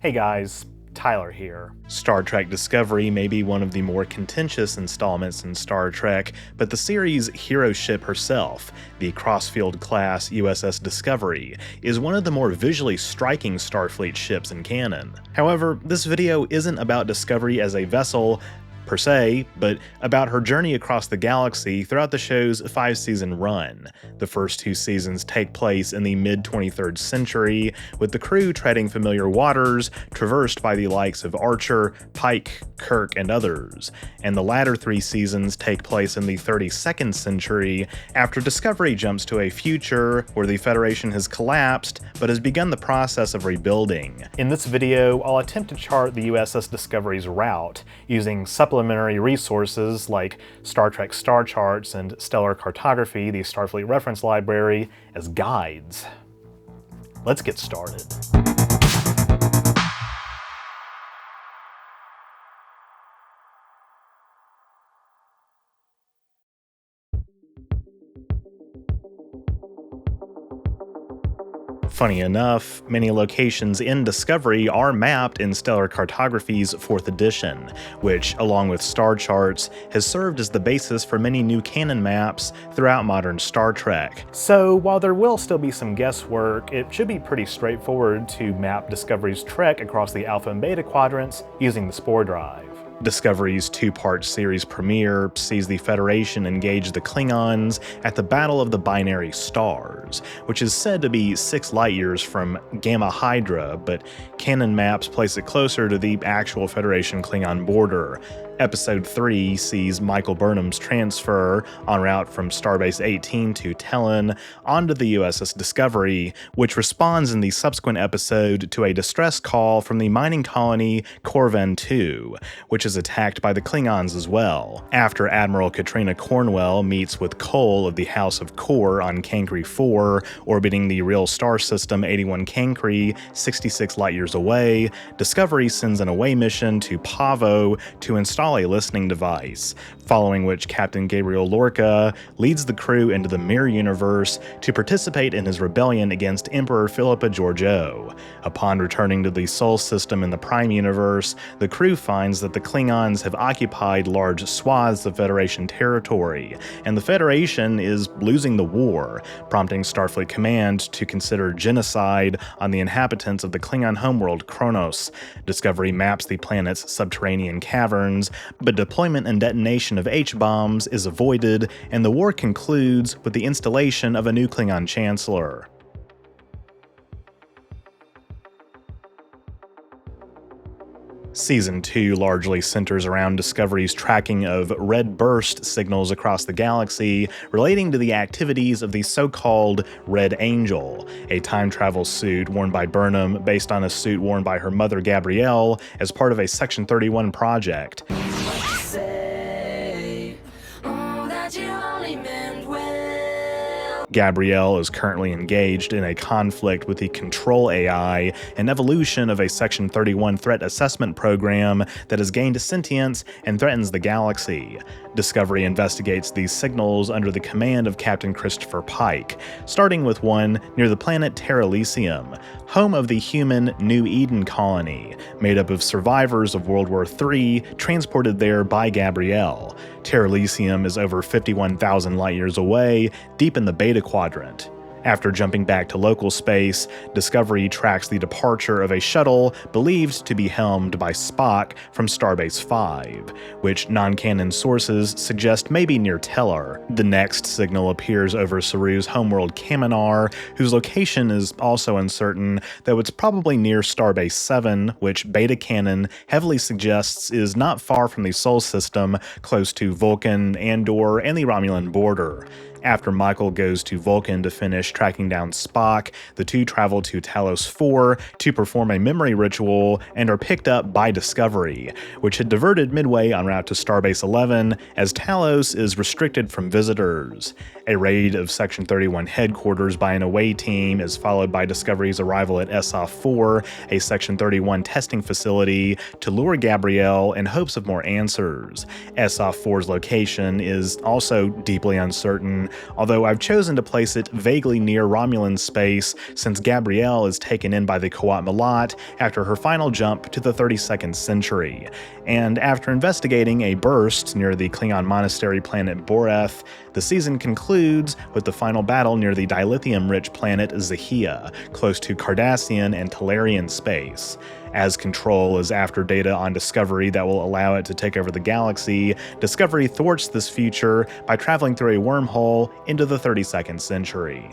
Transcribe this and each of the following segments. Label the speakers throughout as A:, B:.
A: Hey guys, Tyler here. Star Trek Discovery may be one of the more contentious installments in Star Trek, but the series' hero ship herself, the Crossfield-class USS Discovery, is one of the more visually striking Starfleet ships in canon. However, this video isn't about Discovery as a vessel per se, but about her journey across the galaxy throughout the show's 5-season run. The first 2 seasons take place in the mid-23rd century, with the crew treading familiar waters traversed by the likes of Archer, Pike, Kirk, and others, and the latter 3 seasons take place in the 32nd century after Discovery jumps to a future where the Federation has collapsed but has begun the process of rebuilding. In this video, I'll attempt to chart the USS Discovery's route using supplementary resources like Star Trek star charts and stellar cartography, the Starfleet reference library, as guides. Let's get started. Funny enough, many locations in Discovery are mapped in Stellar Cartography's 4th edition, which, along with star charts, has served as the basis for many new canon maps throughout modern Star Trek. So while there will still be some guesswork, it should be pretty straightforward to map Discovery's trek across the Alpha and Beta quadrants using the spore drive. Discovery's 2-part series premiere sees the Federation engage the Klingons at the Battle of the Binary Stars, which is said to be 6 light-years from Gamma Hydra, but canon maps place it closer to the actual Federation Klingon border. Episode 3 sees Michael Burnham's transfer en route from Starbase 18 to Telin onto the USS Discovery, which responds in the subsequent episode to a distress call from the mining colony Corvan 2, which is attacked by the Klingons as well. After Admiral Katrina Cornwell meets with Cole of the House of Kor on Cancri 4, orbiting the real star system 81 Cancri, 66 light-years away, Discovery sends an away mission to Pavo to install a listening device, following which Captain Gabriel Lorca leads the crew into the Mirror Universe to participate in his rebellion against Emperor Philippa Georgiou. Upon returning to the Sol system in the Prime Universe, the crew finds that the Klingons have occupied large swaths of Federation territory, and the Federation is losing the war, prompting Starfleet Command to consider genocide on the inhabitants of the Klingon homeworld Kronos. Discovery maps the planet's subterranean caverns, but deployment and detonation of H-bombs is avoided, and the war concludes with the installation of a new Klingon Chancellor. Season 2 largely centers around Discovery's tracking of red burst signals across the galaxy relating to the activities of the so-called Red Angel, a time travel suit worn by Burnham based on a suit worn by her mother Gabrielle as part of a Section 31 project. Gabrielle is currently engaged in a conflict with the Control AI, an evolution of a Section 31 threat assessment program that has gained sentience and threatens the galaxy. Discovery investigates these signals under the command of Captain Christopher Pike, starting with one near the planet Terralisium, home of the human New Eden colony, made up of survivors of World War III transported there by Gabrielle. Terralisium is over 51,000 light-years away, deep in the Beta quadrant. After jumping back to local space, Discovery tracks the departure of a shuttle believed to be helmed by Spock from Starbase 5, which non-canon sources suggest may be near Tellar. The next signal appears over Saru's homeworld Kaminar, whose location is also uncertain, though it's probably near Starbase 7, which Beta canon heavily suggests is not far from the Sol system, close to Vulcan, Andor, and the Romulan border. After Michael goes to Vulcan to finish tracking down Spock, the two travel to Talos 4 to perform a memory ritual and are picked up by Discovery, which had diverted midway en route to Starbase 11 as Talos is restricted from visitors. A raid of Section 31 headquarters by an away team is followed by Discovery's arrival at SOF 4, a Section 31 testing facility, to lure Gabrielle in hopes of more answers. SOF 4's location is also deeply uncertain, although I've chosen to place it vaguely near Romulan space since Gabrielle is taken in by the Qowat Milat after her final jump to the 32nd century. And after investigating a burst near the Klingon monastery planet Boreth, the season concludes with the final battle near the dilithium-rich planet Zahia, close to Cardassian and Talarian space. As Control is after data on Discovery that will allow it to take over the galaxy, Discovery thwarts this future by traveling through a wormhole into the 32nd century.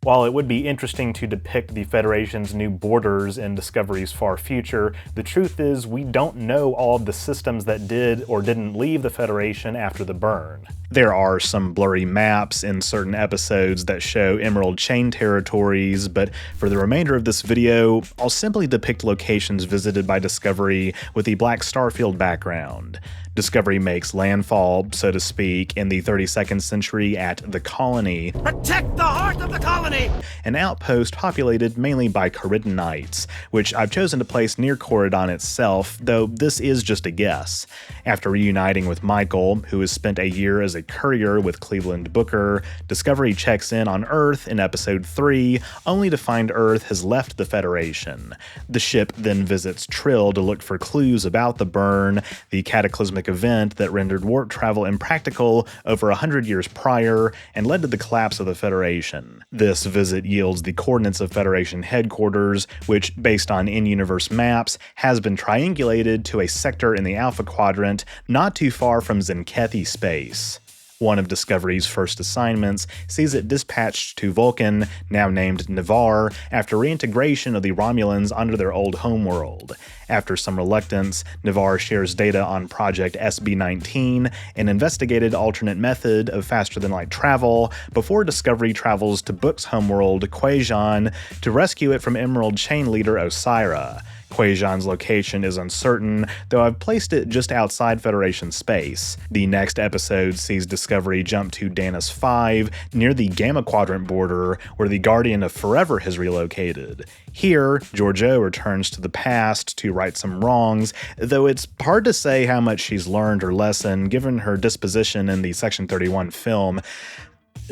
A: While it would be interesting to depict the Federation's new borders in Discovery's far future, the truth is we don't know all of the systems that did or didn't leave the Federation after the burn. There are some blurry maps in certain episodes that show Emerald Chain territories, but for the remainder of this video, I'll simply depict locations visited by Discovery with the Black Starfield background. Discovery makes landfall, so to speak, in the 32nd century at the Colony.
B: Protect the heart of the colony!
A: An outpost populated mainly by Corydonites, which I've chosen to place near Corydon itself, though this is just a guess. After reuniting with Michael, who has spent a year as a courier with Cleveland Booker, Discovery checks in on Earth in Episode 3, only to find Earth has left the Federation. The ship then visits Trill to look for clues about the burn, the cataclysmic event that rendered warp travel impractical over 100 years prior and led to the collapse of the Federation. This visit yields the coordinates of Federation headquarters, which, based on in-universe maps, has been triangulated to a sector in the Alpha Quadrant not too far from Zenkethi space. One of Discovery's first assignments sees it dispatched to Vulcan, now named Ni'Var, after reintegration of the Romulans onto their old homeworld. After some reluctance, Ni'Var shares data on Project SB-19, an investigated alternate method of faster-than-light travel, before Discovery travels to Book's homeworld, Quajon, to rescue it from Emerald Chain leader Osira. Quajon's location is uncertain, though I've placed it just outside Federation space. The next episode sees Discovery jump to Danis 5, near the Gamma Quadrant border, where the Guardian of Forever has relocated. Here, Georgiou returns to the past to right some wrongs, though it's hard to say how much she's learned her lesson given her disposition in the Section 31 film.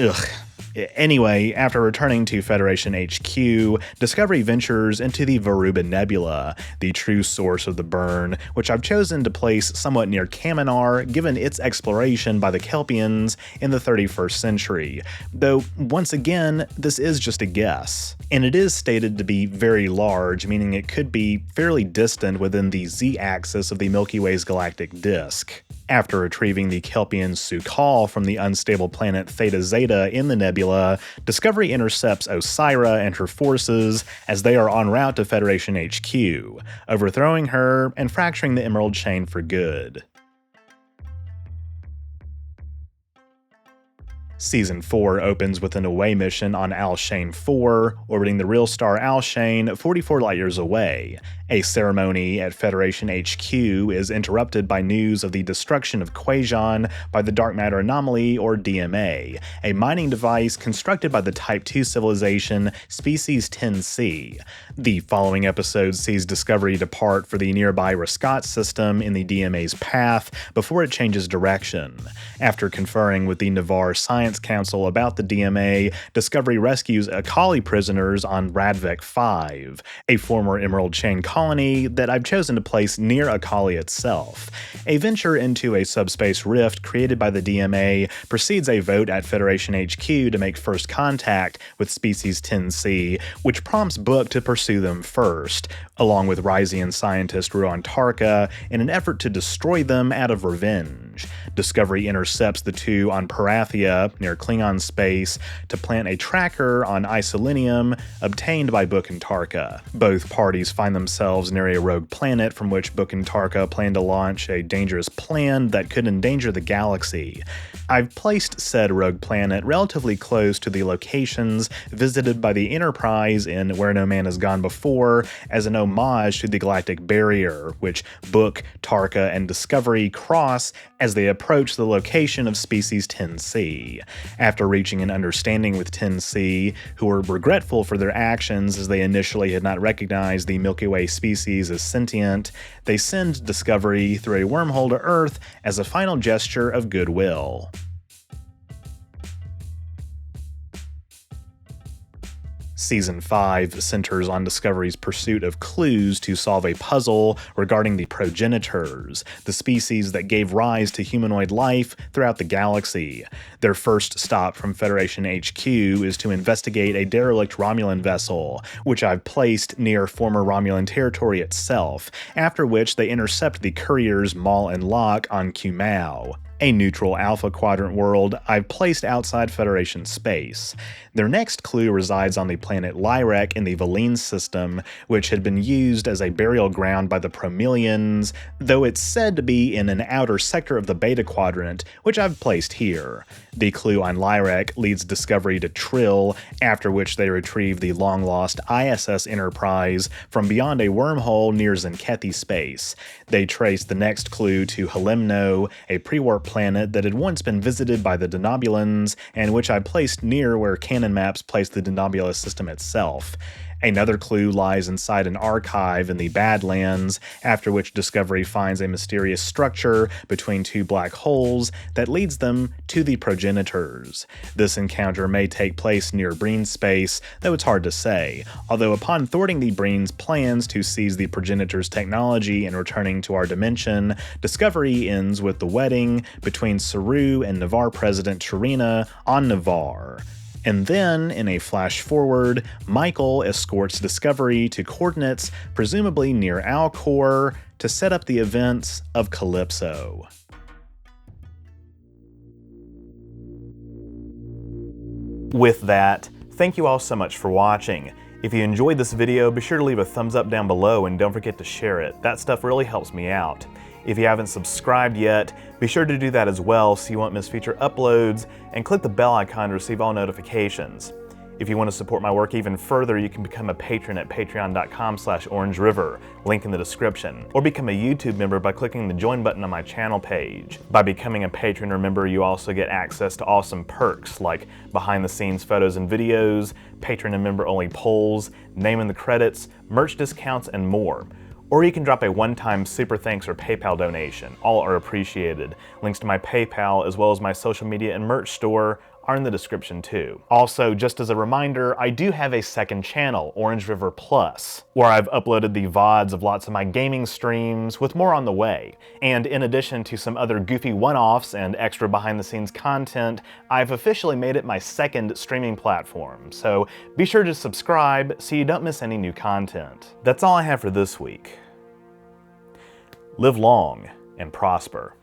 A: Ugh. Anyway, after returning to Federation HQ, Discovery ventures into the Varuba Nebula, the true source of the burn, which I've chosen to place somewhat near Kaminar given its exploration by the Kelpians in the 31st century, though once again, this is just a guess. And it is stated to be very large, meaning it could be fairly distant within the z-axis of the Milky Way's galactic disk. After retrieving the Kelpian Su'Kal from the unstable planet Theta Zeta in the nebula, Discovery intercepts Osira and her forces as they are en route to Federation HQ, overthrowing her and fracturing the Emerald Chain for good. Season 4 opens with an away mission on Alshane 4, orbiting the real star Alshane 44 light-years away. A ceremony at Federation HQ is interrupted by news of the destruction of Quajon by the Dark Matter Anomaly, or DMA, a mining device constructed by the Type 2 civilization Species 10C. The following episode sees Discovery depart for the nearby Rascot system in the DMA's path before it changes direction. After conferring with the Ni'Var Science Council about the DMA, Discovery rescues Akali prisoners on Radvek 5, a former Emerald Chain colony that I've chosen to place near Akali itself. A venture into a subspace rift created by the DMA precedes a vote at Federation HQ to make first contact with Species 10C, which prompts Book to pursue them first, along with Ryzian scientist Ruon Tarka, in an effort to destroy them out of revenge. Discovery intercepts the two on Parathia, near Klingon space, to plant a tracker on Isolinium obtained by Book and Tarka. Both parties find themselves near a rogue planet from which Book and Tarka plan to launch a dangerous plan that could endanger the galaxy. I've placed said rogue planet relatively close to the locations visited by the Enterprise in Where No Man Has Gone Before as an homage to the Galactic Barrier, which Book, Tarka, and Discovery cross as they approach the location of Species 10C. After reaching an understanding with 10C, who were regretful for their actions as they initially had not recognized the Milky Way species as sentient, they send Discovery through a wormhole to Earth as a final gesture of goodwill. Season 5 centers on Discovery's pursuit of clues to solve a puzzle regarding the progenitors, the species that gave rise to humanoid life throughout the galaxy. Their first stop from Federation HQ is to investigate a derelict Romulan vessel, which I've placed near former Romulan territory itself, after which they intercept the couriers Maul and Locke on Kumau, a neutral Alpha Quadrant world I've placed outside Federation space. Their next clue resides on the planet Lyrek in the Valine system, which had been used as a burial ground by the Promelians, though it's said to be in an outer sector of the Beta Quadrant, which I've placed here. The clue on Lyrek leads Discovery to Trill, after which they retrieve the long-lost ISS Enterprise from beyond a wormhole near Zenkethi space. They trace the next clue to Halimno, a pre-warp planet that had once been visited by the Denobulans, and which I placed near where canon maps place the Denobula system itself. Another clue lies inside an archive in the Badlands, after which Discovery finds a mysterious structure between two black holes that leads them to the progenitors. This encounter may take place near Breen's space, though it's hard to say, although upon thwarting the Breen's plans to seize the progenitors' technology and returning to our dimension, Discovery ends with the wedding between Saru and Navarre President Turina on Navarre. And then, in a flash forward, Michael escorts Discovery to coordinates presumably near Alcor to set up the events of Calypso. With that, thank you all so much for watching. If you enjoyed this video, be sure to leave a thumbs up down below and don't forget to share it. That stuff really helps me out. If you haven't subscribed yet, be sure to do that as well so you won't miss future uploads, and click the bell icon to receive all notifications. If you want to support my work even further, you can become a patron at patreon.com/OrangeRiver, link in the description, or become a YouTube member by clicking the join button on my channel page. By becoming a patron or member, you also get access to awesome perks like behind-the-scenes photos and videos, patron and member-only polls, name in the credits, merch discounts, and more. Or you can drop a one-time super thanks or PayPal donation. All are appreciated. Links to my PayPal as well as my social media and merch store are in the description too. Also, just as a reminder, I do have a second channel, OrangeRiver Plus, where I've uploaded the VODs of lots of my gaming streams, with more on the way. And in addition to some other goofy one-offs and extra behind-the-scenes content, I've officially made it my second streaming platform, so be sure to subscribe so you don't miss any new content. That's all I have for this week. Live long and prosper.